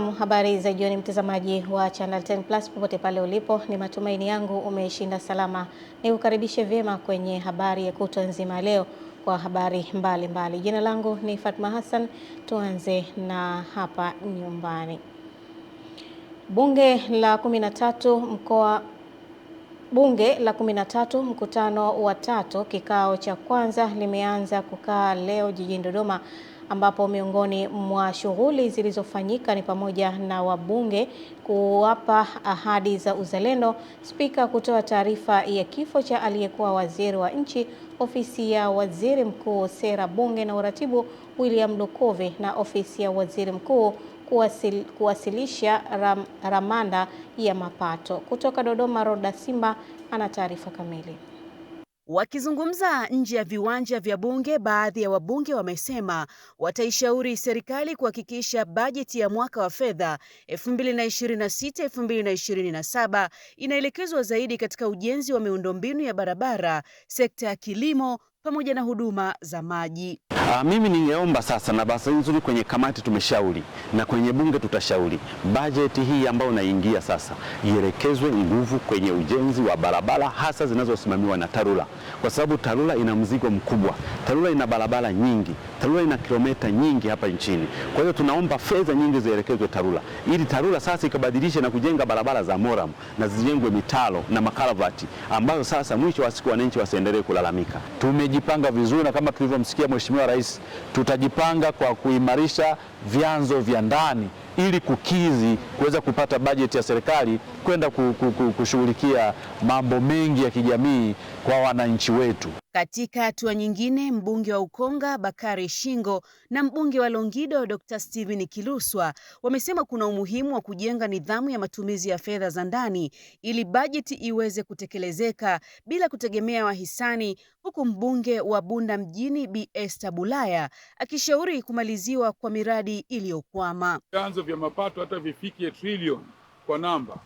Naam, habari za jioni mtazamaji wa Channel 10 Plus popote pale ulipo, ni matumaini yangu umeshinda salama. Nikukaribishe vyema kwenye habari ya kutwa nzima leo kwa habari mbalimbali. Jina langu ni Fatma Hassan, tuanze na hapa nyumbani. Bunge la 13 mkutano wa tatu kikao cha kwanza limeanza kukaa leo jijini Dodoma, ambapo miongoni mwa shughuli zilizofanyika ni pamoja na wabunge kuwapa ahadi za uzalendo, spika kutoa taarifa ya kifo cha aliyekuwa waziri wa nchi ofisi ya waziri mkuu, sera, bunge na uratibu William Lukuvi, na ofisi ya waziri mkuu kuwasilisha ramanda ya mapato. Kutoka Dodoma, Roda Simba ana taarifa kamili. Wakizungumza nje ya viwanja vya bunge, baadhi ya wabunge wamesema wataishauri serikali kuhakikisha bajeti ya mwaka wa fedha 2026-2027 inaelekezwa zaidi katika ujenzi wa miundombinu ya barabara, sekta ya kilimo pamoja na huduma za maji. Mimi ningeomba sasa, na basi nzuri kwenye kamati tumeshauri na kwenye bunge tutashauri, bajeti hii ambayo inaingia sasa ielekezwe nguvu kwenye ujenzi wa barabara, hasa zinazosimamiwa na TARURA, kwa sababu TARURA ina mzigo mkubwa. TARURA ina barabara nyingi, TARURA ina kilomita nyingi hapa nchini. Kwa hiyo tunaomba fedha nyingi zielekezwe TARURA, ili TARURA sasa ikabadilishe na kujenga barabara za moram na zijengwe mitalo na makaravati, ambayo sasa mwisho wa siku wananchi wasiendelee kulalamika. Tumejipanga vizuri, na kama tulivyomsikia Mheshimiwa Rais, tutajipanga kwa kuimarisha vyanzo vya ndani ili kukizi kuweza kupata bajeti ya serikali kwenda kushughulikia mambo mengi ya kijamii kwa wananchi wetu. Katika hatua nyingine, mbunge wa Ukonga Bakari Shingo na mbunge wa Longido Dr. Steven Kiluswa wamesema kuna umuhimu wa kujenga nidhamu ya matumizi ya fedha za ndani ili bajeti iweze kutekelezeka bila kutegemea wahisani, huku mbunge wa Bunda mjini Bi Esther Bulaya akishauri kumaliziwa kwa miradi iliyokwama. Vyanzo vya mapato hata vifike trilioni kwa namba,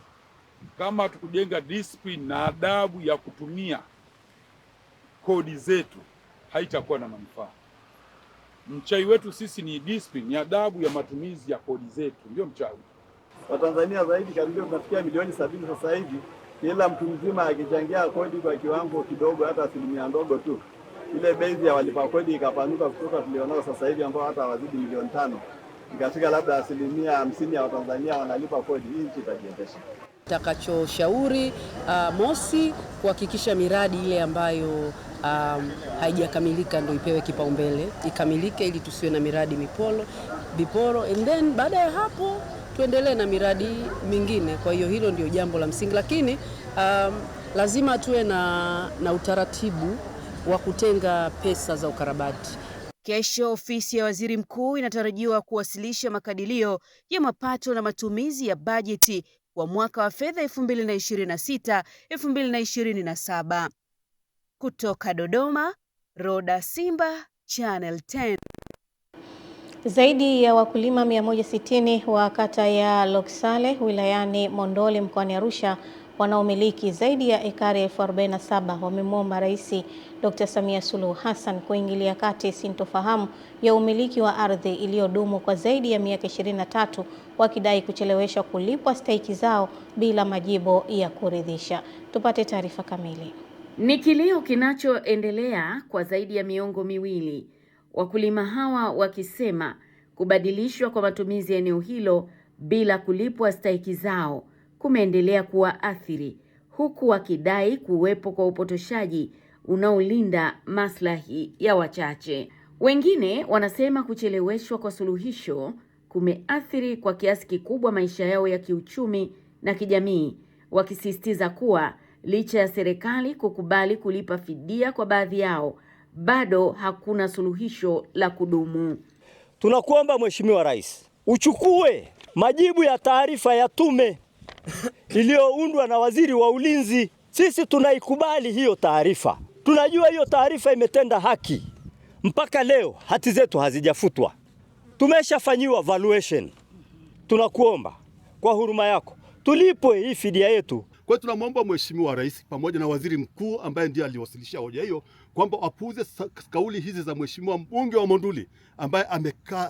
kama tukujenga discipline na adabu ya kutumia kodi zetu, haitakuwa na manufaa. Mchai wetu sisi ni discipline, ni adabu ya matumizi ya kodi zetu, ndio mchai. Watanzania zaidi karibia tunafikia milioni 70 sasa hivi. Kila mtu mzima akichangia kodi kwa kiwango kidogo, hata asilimia ndogo tu, ile base ya walipa kodi ikapanuka kutoka tulionao sasa hivi ambao hata wazidi milioni 5, ikafika labda 50% ya Watanzania wanalipa kodi. Hii nchi itajiendesha. Takachoshauri mosi, kuhakikisha miradi ile ambayo haijakamilika ndio ipewe kipaumbele, ikamilike ili tusiwe na miradi biporo, and then baada ya hapo tuendelee na miradi mingine. Kwa hiyo hilo ndio jambo la msingi, lakini lazima tuwe na utaratibu wa kutenga pesa za ukarabati. Kesho ofisi ya waziri mkuu inatarajiwa kuwasilisha makadirio ya mapato na matumizi ya bajeti kwa mwaka wa fedha 2026-2027. Kutoka Dodoma, Roda Simba, Channel 10. Zaidi ya wakulima 160 wa kata ya Loksale wilayani Monduli mkoani Arusha wanaomiliki zaidi ya ekari 47 wamemwomba Rais Dr. Samia Suluhu Hassan kuingilia kati sintofahamu ya umiliki wa ardhi iliyodumu kwa zaidi ya miaka 23, wakidai kucheleweshwa kulipwa stahiki zao bila majibu ya kuridhisha. Tupate taarifa kamili. Ni kilio kinachoendelea kwa zaidi ya miongo miwili, wakulima hawa wakisema kubadilishwa kwa matumizi ya eneo hilo bila kulipwa stahiki zao kumeendelea kuwaathiri, huku wakidai kuwepo kwa upotoshaji unaolinda maslahi ya wachache. Wengine wanasema kucheleweshwa kwa suluhisho kumeathiri kwa kiasi kikubwa maisha yao ya kiuchumi na kijamii, wakisisitiza kuwa licha ya serikali kukubali kulipa fidia kwa baadhi yao, bado hakuna suluhisho la kudumu. Tunakuomba Mheshimiwa Rais uchukue majibu ya taarifa ya tume iliyoundwa na Waziri wa Ulinzi. Sisi tunaikubali hiyo taarifa. Tunajua hiyo taarifa imetenda haki. Mpaka leo hati zetu hazijafutwa. Tumeshafanyiwa valuation. Tunakuomba kwa huruma yako tulipwe hii fidia yetu. Kwa hiyo tunamwomba Mheshimiwa Rais pamoja na Waziri Mkuu ambaye ndiye aliwasilisha hoja hiyo kwamba wapuuze kauli hizi za Mheshimiwa mbunge wa Monduli ambaye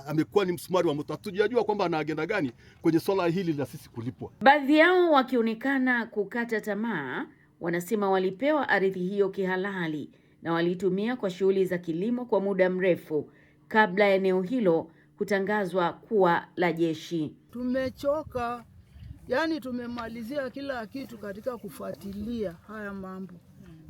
amekuwa ni msumari wa moto. Hatujajua kwamba ana agenda gani kwenye swala hili la sisi kulipwa. Baadhi yao wakionekana kukata tamaa, wanasema walipewa ardhi hiyo kihalali na walitumia kwa shughuli za kilimo kwa muda mrefu kabla ya eneo hilo kutangazwa kuwa la jeshi. Tumechoka, yani tumemalizia kila kitu katika kufuatilia haya mambo.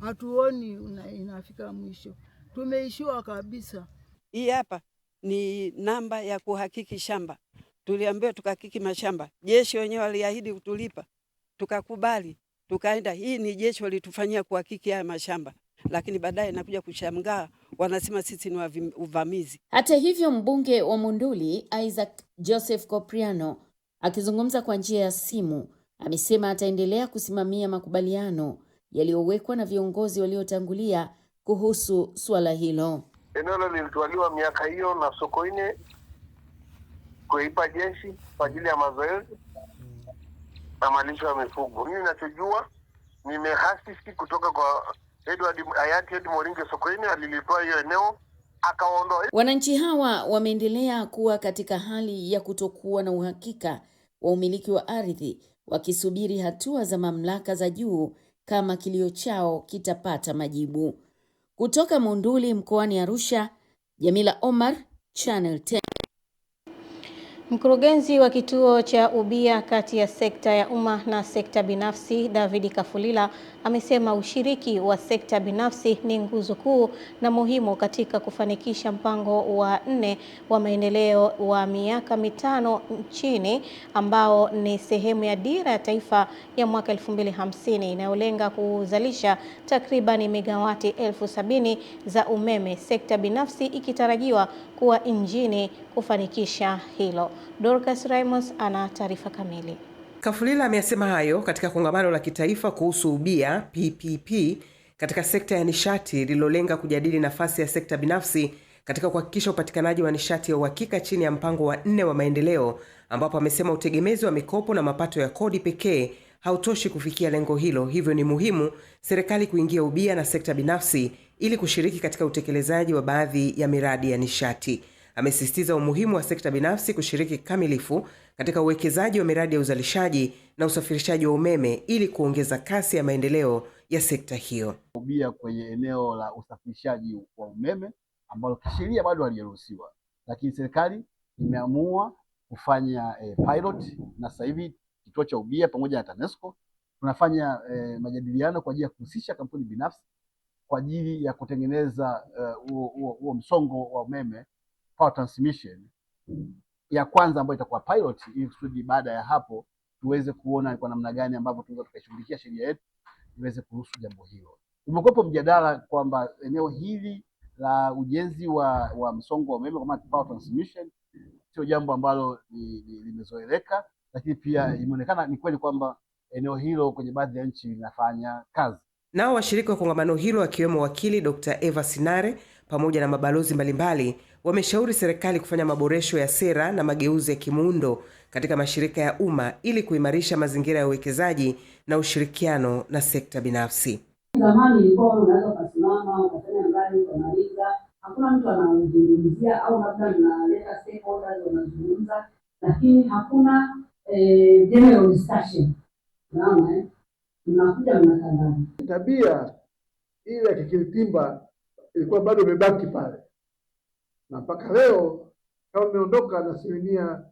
Hatuoni inafika mwisho. Tumeishiwa kabisa. Hii hapa ni namba ya kuhakiki shamba. Tuliambiwa tukahakiki mashamba. Jeshi wenyewe waliahidi kutulipa. Tukakubali. Tukaenda. Hii ni jeshi walitufanyia kuhakiki haya mashamba. Lakini baadaye nakuja kushangaa wanasema sisi ni uvamizi. Hata hivyo, mbunge wa Monduli Isaac Joseph Kopriano akizungumza kwa njia ya simu amesema ataendelea kusimamia makubaliano yaliyowekwa na viongozi waliotangulia kuhusu suala hilo. Eneo hilo lilitwaliwa miaka hiyo na Sokoine kuipa jeshi kwa ajili ya mazoezi na malisho ya mifugo. Mimi ninachojua nimehasisi kutoka kwa hayati Edward Moringe Sokoine, alilitoa hiyo eneo akaondoa. Wananchi hawa wameendelea kuwa katika hali ya kutokuwa na uhakika wa umiliki wa ardhi, wakisubiri hatua za mamlaka za juu kama kilio chao kitapata majibu. Kutoka Monduli mkoani Arusha, Jamila Omar, Channel 10. Mkurugenzi wa kituo cha ubia kati ya sekta ya umma na sekta binafsi, David Kafulila, amesema ushiriki wa sekta binafsi ni nguzo kuu na muhimu katika kufanikisha mpango wa 4 wa maendeleo wa miaka 5 nchini ambao ni sehemu ya dira ya taifa ya mwaka 2050 inayolenga kuzalisha takriban megawati 70,000 za umeme, sekta binafsi ikitarajiwa kuwa injini kufanikisha hilo. Dorcas Ramos ana taarifa kamili. Kafulila amesema hayo katika kongamano la kitaifa kuhusu ubia PPP katika sekta ya nishati lililolenga kujadili nafasi ya sekta binafsi katika kuhakikisha upatikanaji wa nishati ya uhakika chini ya mpango wa 4 wa maendeleo, ambapo amesema utegemezi wa mikopo na mapato ya kodi pekee hautoshi kufikia lengo hilo. Hivyo ni muhimu serikali kuingia ubia na sekta binafsi ili kushiriki katika utekelezaji wa baadhi ya miradi ya nishati. Amesisitiza umuhimu wa sekta binafsi kushiriki kikamilifu katika uwekezaji wa miradi ya uzalishaji na usafirishaji wa umeme ili kuongeza kasi ya maendeleo ya sekta hiyo. Ubia kwenye eneo la usafirishaji wa umeme ambalo kisheria bado halijaruhusiwa, lakini serikali imeamua kufanya pilot, na sasa hivi kituo cha ubia pamoja na TANESCO tunafanya majadiliano kwa ajili ya kuhusisha kampuni binafsi kwa ajili ya kutengeneza huo msongo wa umeme, power transmission ya kwanza ambayo itakuwa pilot, ili kusudi baada ya hapo tuweze kuona kwa namna gani ambavyo tunaweza tukashughulikia sheria yetu iweze kuruhusu jambo hilo. Umekuwepo mjadala kwamba eneo hili la ujenzi wa msongo wa umeme kama power transmission sio jambo ambalo limezoeleka, lakini pia imeonekana ni kweli kwamba eneo hilo kwenye baadhi ya nchi linafanya kazi. Nao washiriki wa kongamano hilo akiwemo wakili Dr. Eva Sinare pamoja na mabalozi mbalimbali wameshauri serikali kufanya maboresho ya sera na mageuzi ya kimuundo katika mashirika ya umma ili kuimarisha mazingira ya uwekezaji na ushirikiano na sekta binafsi. Zamani ilikuwa unaweza kusimama ukafanya mradi ukamaliza, hakuna mtu anazungumzia au labda mnaleta stakeholders wanazungumza, lakini hakuna general discussion. Naona mnakuja mnatangaza. Tabia ile ya kikiritimba ilikuwa bado imebaki pale, na mpaka leo kama imeondoka na asilimia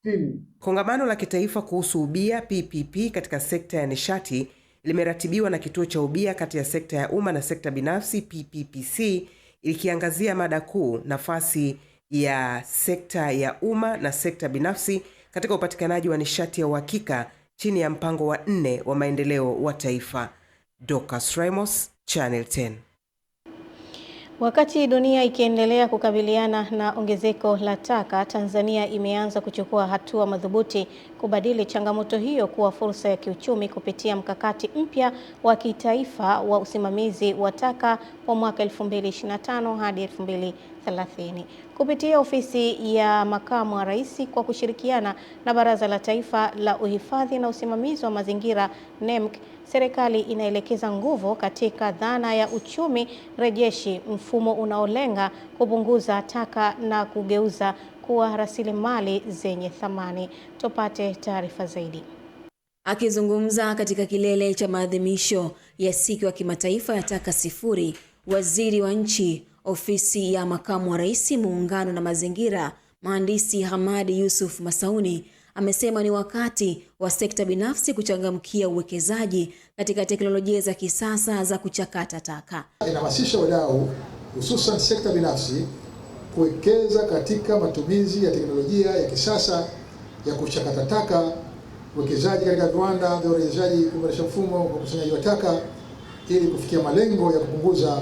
60. Kongamano la kitaifa kuhusu ubia PPP katika sekta ya nishati limeratibiwa na kituo cha ubia kati ya sekta ya umma na sekta binafsi PPPC, ikiangazia mada kuu: nafasi ya sekta ya umma na sekta binafsi katika upatikanaji wa nishati ya uhakika chini ya mpango wa 4 wa maendeleo wa taifa. Dorcas Ramos, Channel 10. Wakati dunia ikiendelea kukabiliana na ongezeko la taka, Tanzania imeanza kuchukua hatua madhubuti kubadili changamoto hiyo kuwa fursa ya kiuchumi kupitia mkakati mpya wa kitaifa wa usimamizi wa taka wa mwaka 2025 hadi 2030. Kupitia ofisi ya Makamu wa Rais kwa kushirikiana na Baraza la Taifa la Uhifadhi na Usimamizi wa Mazingira NEMC, serikali inaelekeza nguvu katika dhana ya uchumi rejeshi, mfumo unaolenga kupunguza taka na kugeuza kuwa rasilimali zenye thamani. Tupate taarifa zaidi. Akizungumza katika kilele cha maadhimisho ya siku ya kimataifa ya taka sifuri, Waziri wa Nchi, Ofisi ya Makamu wa Rais, Muungano na Mazingira, Mhandisi Hamadi Yusuf Masauni amesema ni wakati wa sekta binafsi kuchangamkia uwekezaji katika teknolojia za kisasa za kuchakata taka. Inahamasisha wadau hususan sekta binafsi kuwekeza katika matumizi ya teknolojia ya kisasa ya kuchakata taka, uwekezaji katika viwanda vya urejeshaji, kuboresha mfumo wa ukusanyaji wa taka ili kufikia malengo ya kupunguza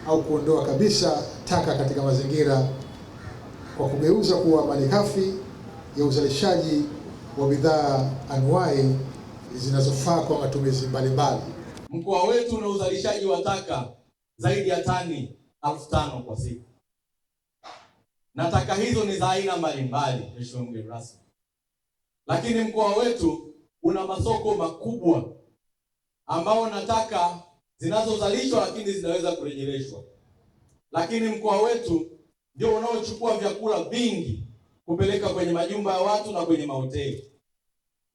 au kuondoa kabisa taka katika mazingira kwa kugeuza kuwa malighafi ya uzalishaji wa bidhaa anuwai zinazofaa kwa matumizi mbalimbali. Mkoa wetu una uzalishaji wa taka zaidi ya tani 5,000 kwa siku. Na taka hizo ni za aina mbalimbali, Mheshimiwa mgeni rasmi. Lakini mkoa wetu una masoko makubwa ambao na taka zinazozalishwa lakini zinaweza kurejeleshwa. Lakini mkoa wetu ndio unaochukua vyakula vingi kupeleka kwenye majumba ya watu na kwenye mahoteli.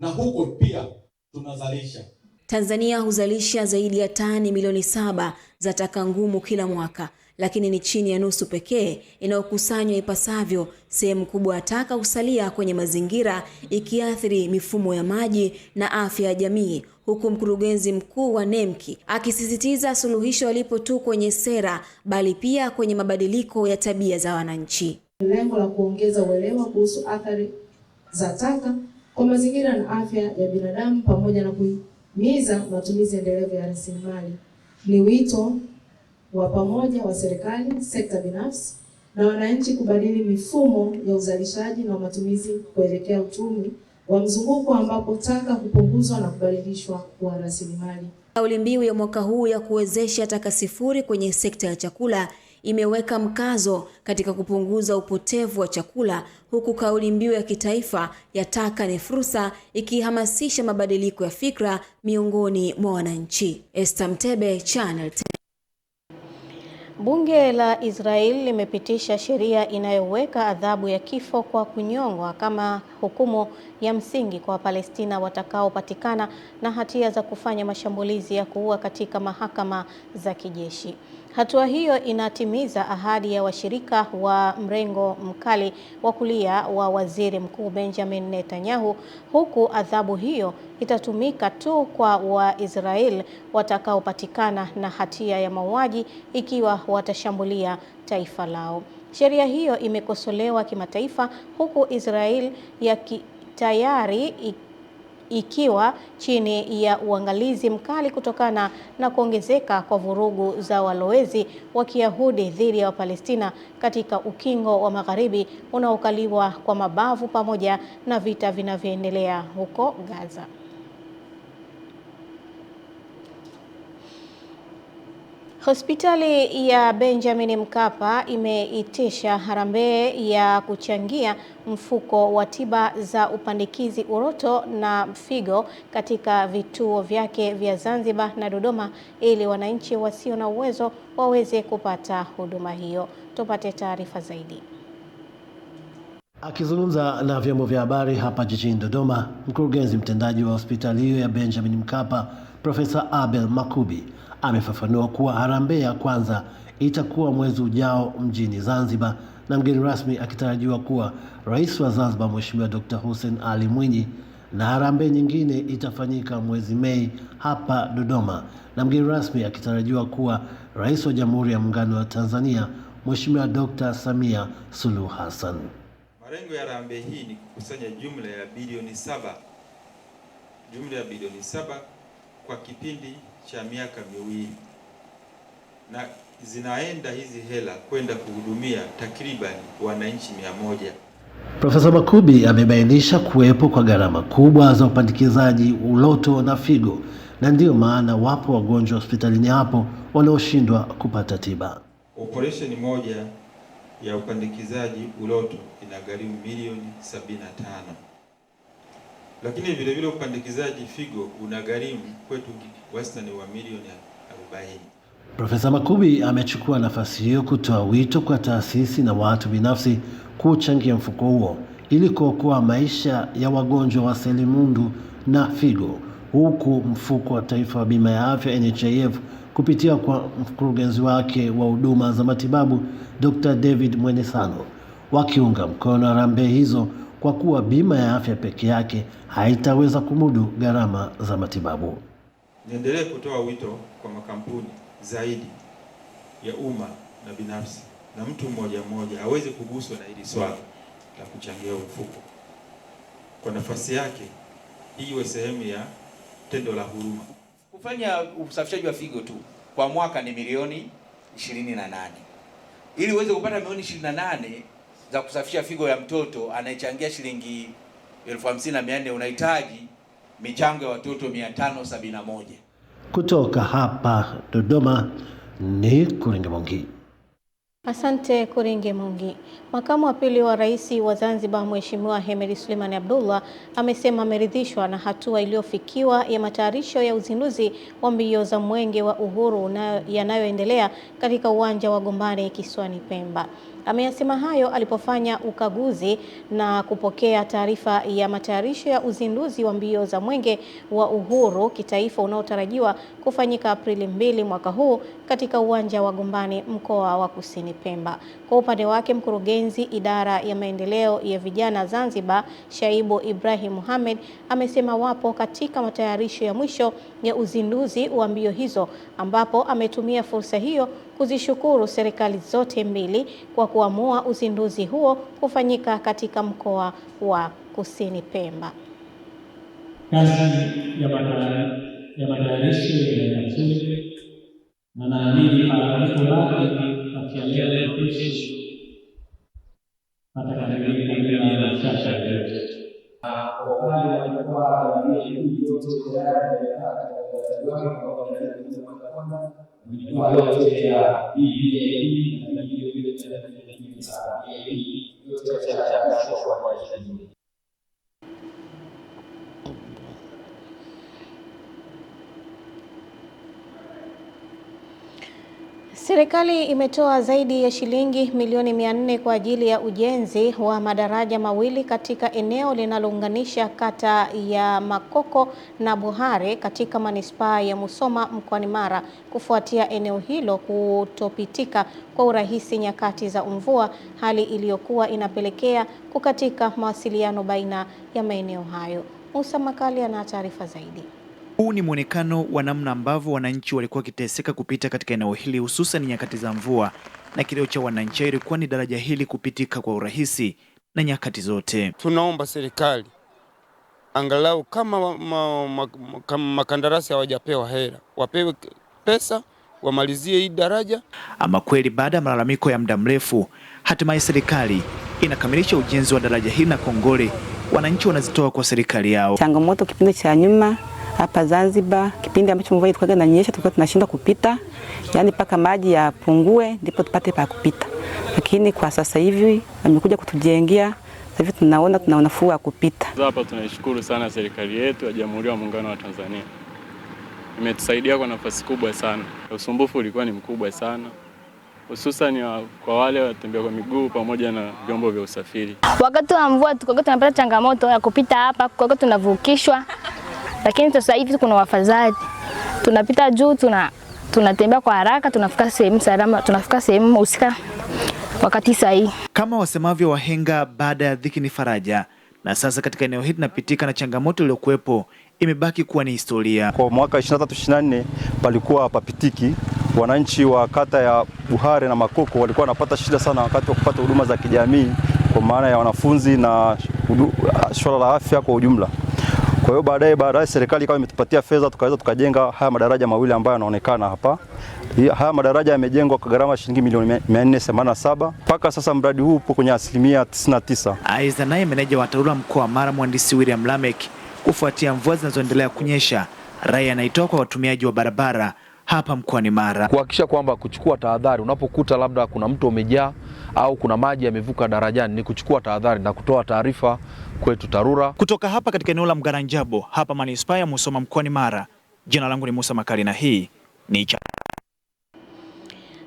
Na huko pia tunazalisha. Tanzania huzalisha zaidi ya tani milioni 7 za taka ngumu kila mwaka, lakini ni chini ya nusu pekee inayokusanywa ipasavyo. Sehemu kubwa ya taka husalia kwenye mazingira, ikiathiri mifumo ya maji na afya ya jamii, huku mkurugenzi mkuu wa NEMC akisisitiza suluhisho alipo tu kwenye sera, bali pia kwenye mabadiliko ya tabia za wananchi. Lengo la kuongeza uelewa kuhusu athari za taka kwa mazingira na afya ya binadamu pamoja na kuhimiza matumizi endelevu ya rasilimali ni wito wa pamoja wa serikali, sekta binafsi na wananchi kubadili mifumo ya uzalishaji na matumizi kuelekea uchumi wa mzunguko ambapo taka kupunguzwa na kubadilishwa kuwa rasilimali. Kauli mbiu ya mwaka huu ya kuwezesha taka sifuri kwenye sekta ya chakula imeweka mkazo katika kupunguza upotevu wa chakula, huku kauli mbiu ya kitaifa ya taka ni fursa ikihamasisha mabadiliko ya fikra miongoni mwa wananchi. Esther Mtebe, Channel 10. Bunge la Israel limepitisha sheria inayoweka adhabu ya kifo kwa kunyongwa kama hukumu ya msingi kwa Wapalestina watakaopatikana na hatia za kufanya mashambulizi ya kuua katika mahakama za kijeshi. Hatua hiyo inatimiza ahadi ya washirika wa mrengo mkali wa kulia wa Waziri Mkuu Benjamin Netanyahu, huku adhabu hiyo itatumika tu kwa Waisrael watakaopatikana na hatia ya mauaji ikiwa watashambulia taifa lao. Sheria hiyo imekosolewa kimataifa, huku Israel tayari ikiwa chini ya uangalizi mkali kutokana na kuongezeka kwa vurugu za walowezi wa Kiyahudi dhidi ya Wapalestina katika ukingo wa Magharibi unaokaliwa kwa mabavu pamoja na vita vinavyoendelea huko Gaza. Hospitali ya Benjamin Mkapa imeitisha harambee ya kuchangia mfuko wa tiba za upandikizi uroto na figo katika vituo vyake vya Zanzibar na Dodoma ili wananchi wasio na uwezo waweze kupata huduma hiyo. Tupate taarifa zaidi. Akizungumza na vyombo vya habari hapa jijini Dodoma, mkurugenzi mtendaji wa hospitali hiyo ya Benjamin Mkapa, Profesa Abel Makubi, amefafanua kuwa harambee ya kwanza itakuwa mwezi ujao mjini Zanzibar, na mgeni rasmi akitarajiwa kuwa Rais wa Zanzibar Mheshimiwa Dr. Hussein Ali Mwinyi, na harambee nyingine itafanyika mwezi Mei hapa Dodoma, na mgeni rasmi akitarajiwa kuwa Rais wa Jamhuri ya Muungano wa Tanzania Mheshimiwa Dr. Samia Suluhu Hassan. Malengo ya harambee hii ni kukusanya jumla ya bilioni 7 kwa kipindi cha miaka miwili, na zinaenda hizi hela kwenda kuhudumia takriban wananchi 100. Profesa Makubi amebainisha kuwepo kwa gharama kubwa za upandikizaji uloto na figo, na ndiyo maana wapo wagonjwa hospitalini hapo wanaoshindwa kupata tiba. Operation moja ya upandikizaji uloto inagharimu milioni 75. Lakini vile vile upandikizaji figo unagharimu kwetu wastani wa milioni 40. Profesa Makubi amechukua nafasi hiyo kutoa wito kwa taasisi na watu binafsi kuchangia mfuko huo ili kuokoa maisha ya wagonjwa wa selimundu na figo, huku mfuko wa taifa wa bima ya afya NHIF kupitia kwa mkurugenzi wake wa huduma za matibabu Dr. David Mwenesano wakiunga mkono harambee hizo, kwa kuwa bima ya afya peke yake haitaweza kumudu gharama za matibabu. Niendelee kutoa wito kwa makampuni zaidi ya umma na binafsi na mtu mmoja mmoja aweze kuguswa na hili swala la kuchangia mfuko. Kwa nafasi yake iwe sehemu ya tendo la huruma. Kufanya usafishaji wa figo tu kwa mwaka ni milioni 28. Ili uweze kupata milioni 28 za kusafisha figo ya mtoto anayechangia shilingi 50,400, unahitaji michango ya watoto 571. Kutoka hapa Dodoma ni Kuringe Mongi. Asante Kuringe Mongi. Makamu wa pili wa rais wa Zanzibar Mheshimiwa Hemed Suleiman Abdullah amesema ameridhishwa na hatua iliyofikiwa ya matayarisho ya uzinduzi wa mbio za Mwenge wa Uhuru yanayoendelea katika uwanja wa Gombani kisiwani Pemba. Ameyasema hayo alipofanya ukaguzi na kupokea taarifa ya matayarisho ya uzinduzi wa mbio za Mwenge wa Uhuru kitaifa unaotarajiwa kufanyika Aprili 2 mwaka huu katika uwanja wa Gombani mkoa wa Kusini Pemba. Kwa upande wake, mkurugenzi idara ya maendeleo ya vijana Zanzibar Shaibu Ibrahim Mohamed amesema wapo katika matayarisho ya mwisho ya uzinduzi wa mbio hizo, ambapo ametumia fursa hiyo kuzishukuru serikali zote mbili kwa kuamua uzinduzi huo kufanyika katika mkoa wa Kusini Pemba. Kazi ya matayarisho ya nzuri na naamini haliko lake akiangalia kesho atakamilika bila mashaka yoyote. Kwa wale walikuwa wanajeshi yote tayari kwa yote ya BBAP na yote Serikali imetoa zaidi ya shilingi milioni 400 kwa ajili ya ujenzi wa madaraja mawili katika eneo linalounganisha kata ya Makoko na Buhare katika manispaa ya Musoma mkoani Mara, kufuatia eneo hilo kutopitika kwa urahisi nyakati za mvua, hali iliyokuwa inapelekea kukatika mawasiliano baina ya maeneo hayo. Musa Makali ana taarifa zaidi. Huu ni muonekano wa namna ambavyo wananchi walikuwa wakiteseka kupita katika eneo hili, hususan nyakati za mvua, na kilio cha wananchi ilikuwa ni daraja hili kupitika kwa urahisi na nyakati zote. Tunaomba serikali angalau kama makandarasi hawajapewa hela, wapewe pesa wamalizie hii daraja. Ama kweli, baada ya malalamiko ya muda mrefu, hatimaye serikali inakamilisha ujenzi wa daraja hili, na kongole wananchi wanazitoa kwa serikali yao. Changamoto kipindi cha nyuma hapa Zanzibar, kipindi ambacho mvua ilikuwa inanyesha, tulikuwa tunashindwa kupita, yani paka maji yapungue ndipo tupate pa kupita. Lakini kwa sasa hivi wamekuja kutujengea, sasa hivi tunaona tuna nafuu wa kupita. Hapa tunaishukuru sana serikali yetu ya Jamhuri ya Muungano wa Tanzania. Imetusaidia kwa nafasi kubwa sana. Usumbufu ulikuwa ni mkubwa sana, hususan kwa wale watembea kwa miguu pamoja na vyombo vya usafiri. Wakati wa mvua tulikuwa tunapata changamoto ya kupita hapa, kwa hiyo tunavukishwa. Lakini sasa hivi kuna wafadhali, tunapita juu, tunatembea kwa haraka, tunafika sehemu salama, tunafika sehemu husika wakati sahihi. Kama wasemavyo wahenga, baada ya dhiki ni faraja, na sasa katika eneo hili tunapitika na changamoto iliyokuwepo imebaki kuwa ni historia. Kwa mwaka 23-24 palikuwa hapapitiki. Wananchi wa kata ya Buhare na Makoko walikuwa wanapata shida sana wakati wa kupata huduma za kijamii, kwa maana ya wanafunzi na swala la afya kwa ujumla. Kwa hiyo baadaye serikali ikawa imetupatia fedha tukaweza tukajenga haya madaraja mawili ambayo yanaonekana hapa. Haya madaraja yamejengwa kwa gharama shilingi milioni 487. Mpaka sasa mradi huu upo kwenye asilimia 99. Aidha, naye meneja wa TARURA mkoa wa Mara mhandisi William Lamek, kufuatia mvua zinazoendelea kunyesha, rai anaitoa kwa watumiaji wa barabara hapa mkoani Mara kuhakikisha kwamba kuchukua tahadhari unapokuta labda kuna mto umejaa au kuna maji yamevuka darajani, ni kuchukua tahadhari na kutoa taarifa kwetu TARURA. Kutoka hapa katika eneo la Mgaranjabo hapa manispaa ya Musoma mkoani Mara, jina langu ni Musa Makali na hii ni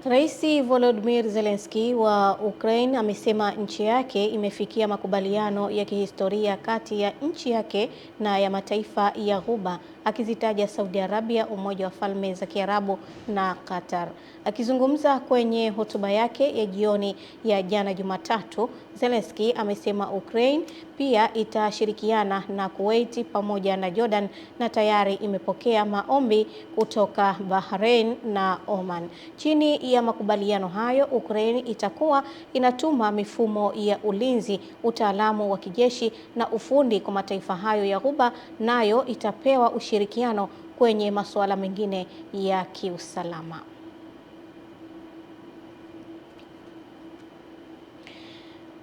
Rais Volodymyr Zelensky wa Ukraine amesema nchi yake imefikia makubaliano ya kihistoria kati ya nchi yake na ya mataifa ya Ghuba, akizitaja Saudi Arabia, Umoja wa Falme za Kiarabu na Qatar. Akizungumza kwenye hotuba yake ya jioni ya jana Jumatatu, Zelensky amesema Ukraine pia itashirikiana na Kuwait pamoja na Jordan na tayari imepokea maombi kutoka Bahrain na Oman. Chini ya makubaliano hayo, Ukraine itakuwa inatuma mifumo ya ulinzi, utaalamu wa kijeshi na ufundi kwa mataifa hayo ya Ghuba, nayo itapewa ushirikiano kwenye masuala mengine ya kiusalama.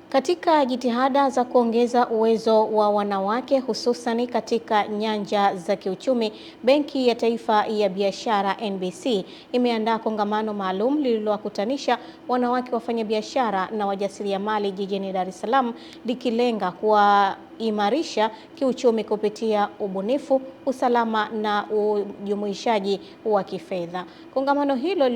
Katika jitihada za kuongeza uwezo wa wanawake hususani katika nyanja za kiuchumi, Benki ya Taifa ya Biashara NBC imeandaa kongamano maalum lililowakutanisha wanawake wafanyabiashara na wajasiriamali jijini Dar es Salaam, likilenga kuimarisha kiuchumi kupitia ubunifu, usalama na ujumuishaji wa kifedha. Kongamano hilo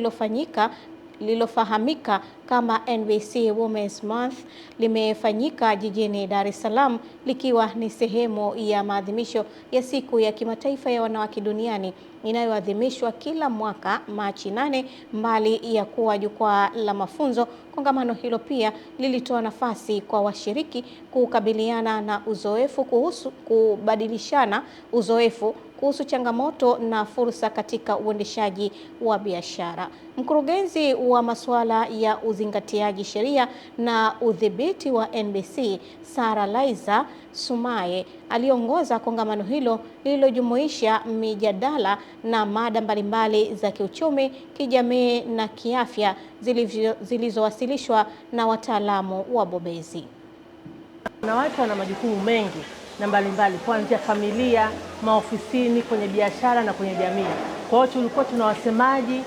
lililofahamika kama NBC Women's Month limefanyika jijini Dar es Salaam, likiwa ni sehemu ya maadhimisho ya siku ya kimataifa ya wanawake duniani inayoadhimishwa kila mwaka Machi 8. Mbali ya kuwa jukwaa la mafunzo, kongamano hilo pia lilitoa nafasi kwa washiriki kubadilishana uzoefu kuhusu changamoto na fursa katika uendeshaji wa biashara. Mkurugenzi wa masuala ya uzingatiaji sheria na udhibiti wa NBC, Sara Laiza Sumaye, aliongoza kongamano hilo lililojumuisha mijadala na mada mbalimbali za kiuchumi, kijamii na kiafya zilizowasilishwa na wataalamu wabobezi. Wanawake wana majukumu mengi na mbalimbali, kuanzia familia, maofisini, kwenye biashara na kwenye jamii. Kwa hiyo tulikuwa tuna wasemaji,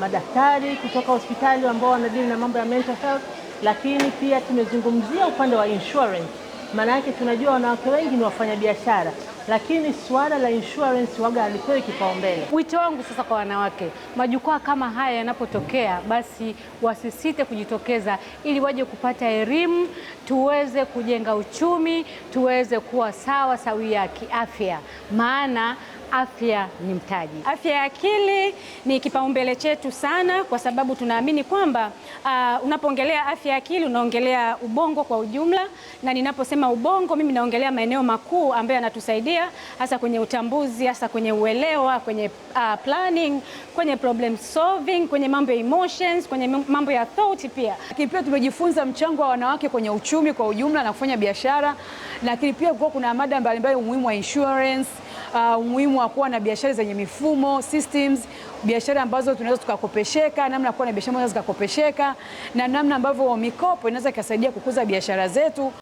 madaktari kutoka hospitali ambao wanadili na mambo ya mental health, lakini pia tumezungumzia upande wa insurance. Maana yake tunajua wanawake wengi ni wafanyabiashara, lakini suala la insurance waga halipewi kipaumbele. Wito wangu sasa kwa wanawake, majukwaa kama haya yanapotokea, basi wasisite kujitokeza ili waje kupata elimu, tuweze kujenga uchumi, tuweze kuwa sawia kiafya, maana afya ni mtaji. Afya ya akili ni kipaumbele chetu sana, kwa sababu tunaamini kwamba unapoongelea afya ya akili unaongelea ubongo kwa ujumla, na ninaposema ubongo mimi naongelea maeneo makuu ambayo yanatusaidia hasa kwenye utambuzi, hasa kwenye uelewa, kwenye planning, kwenye problem solving, kwenye mambo ya emotions, kwenye mambo ya thought pia. Lakini pia tumejifunza mchango wa wanawake kwenye uchumi kwa ujumla na kufanya biashara, lakini pia kuna mada mbalimbali, umuhimu wa insurance, umuhimu wa kuwa na biashara zenye mifumo, systems, biashara ambazo tunaweza tukakopesheka, namna ya kuwa na biashara ambazo zikakopesheka, na namna ambavyo mikopo inaweza kusaidia kukuza biashara zetu.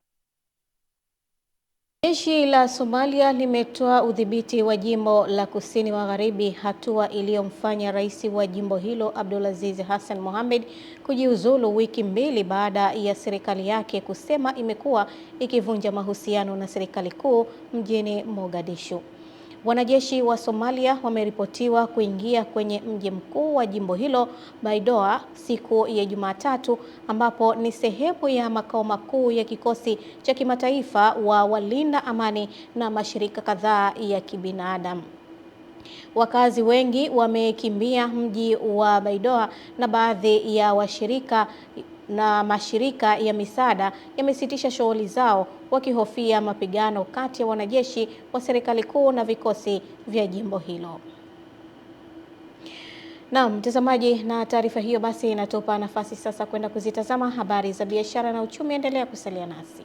Jeshi la Somalia limetoa udhibiti wa jimbo la Kusini Magharibi, hatua iliyomfanya rais wa jimbo hilo Abdulaziz Hassan Mohamed kujiuzulu wiki mbili baada ya serikali yake kusema imekuwa ikivunja mahusiano na serikali kuu mjini Mogadishu. Wanajeshi wa Somalia wameripotiwa kuingia kwenye mji mkuu wa jimbo hilo, Baidoa, siku ya Jumatatu, ambapo ni sehemu ya makao makuu ya kikosi cha kimataifa wa walinda amani na mashirika kadhaa ya kibinadamu. Wakazi wengi wamekimbia mji wa Baidoa na baadhi ya washirika na mashirika ya misaada yamesitisha shughuli zao wakihofia mapigano kati ya wanajeshi wa serikali kuu na vikosi vya jimbo hilo. Naam, mtazamaji, na taarifa hiyo basi inatupa nafasi sasa kwenda kuzitazama habari za biashara na uchumi. Endelea kusalia nasi.